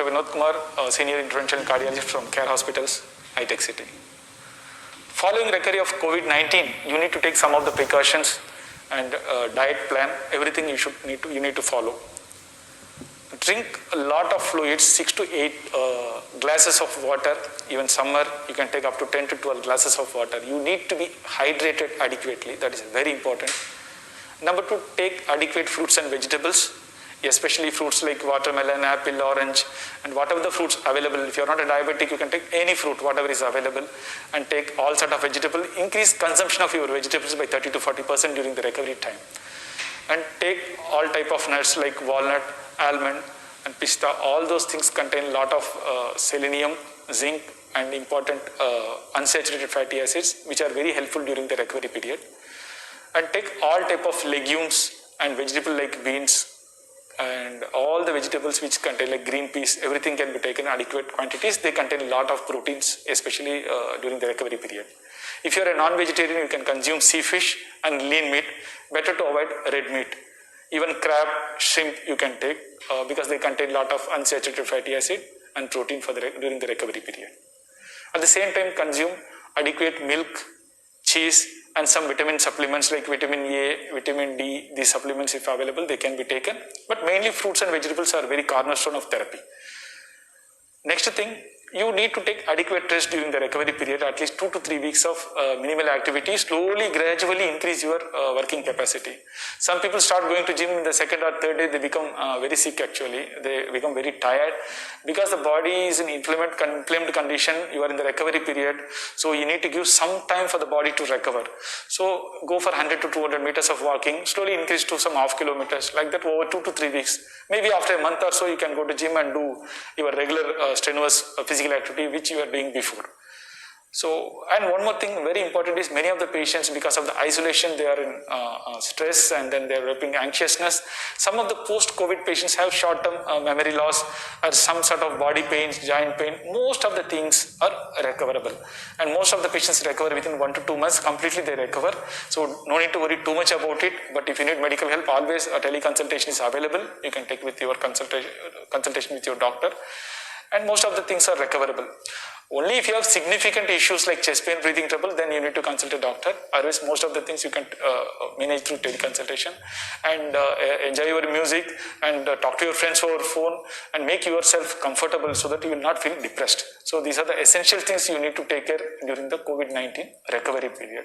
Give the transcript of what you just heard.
Dr. Vinod Kumar, Senior Interventional Cardiologist from CARE Hospitals, High-Tech City. Following recovery of COVID-19, you need to take some of the precautions and diet plan, everything you need to follow. Drink a lot of fluids, 6 to 8 glasses of water. Even summer, you can take up to 10 to 12 glasses of water. You need to be hydrated adequately. That is very important. Number 2, take adequate fruits and vegetables, especially fruits like watermelon, apple, orange, and whatever the fruits available. If you're not a diabetic, you can take any fruit, whatever is available, and take all sort of vegetable. Increase consumption of your vegetables by 30 to 40% during the recovery time. And take all type of nuts like walnut, almond, and pista. All those things contain a lot of selenium, zinc, and important unsaturated fatty acids, which are very helpful during the recovery period. And take all type of legumes and vegetable like beans, and all the vegetables which contain like green peas, everything can be taken in adequate quantities. They contain a lot of proteins, especially during the recovery period. If you are a non-vegetarian, you can consume sea fish and lean meat. Better to avoid red meat. Even crab, shrimp you can take because they contain a lot of unsaturated fatty acid and protein during the recovery period. At the same time, consume adequate milk, cheese, and some vitamin supplements like vitamin A, vitamin D. These supplements, if available, they can be taken. But mainly fruits and vegetables are very cornerstone of therapy. Next thing, you need to take adequate rest during the recovery period, at least 2 to 3 weeks of minimal activity. Slowly, gradually increase your working capacity. Some people start going to gym in the second or third day, they become very sick actually. They become very tired because the body is in inflamed condition. You are in the recovery period. So you need to give some time for the body to recover. So go for 100 to 200 meters of walking, slowly increase to some half kilometers, like that over 2 to 3 weeks. Maybe after a month or so, you can go to gym and do your regular strenuous physical activity which you are doing before. So, and one more thing very important is many of the patients, because of the isolation, they are in stress and then they are developing anxiousness. Some of the post-COVID patients have short-term memory loss or some sort of body pains, joint pain. Most of the things are recoverable, and most of the patients recover within 1 to 2 months. Completely they recover. So no need to worry too much about it. But if you need medical help, always a teleconsultation is available. You can take with your consultation with your doctor. And most of the things are recoverable. Only if you have significant issues like chest pain, breathing trouble, then you need to consult a doctor. Otherwise, most of the things you can manage through teleconsultation. And enjoy your music and talk to your friends over phone and make yourself comfortable so that you will not feel depressed. So these are the essential things you need to take care during the COVID-19 recovery period.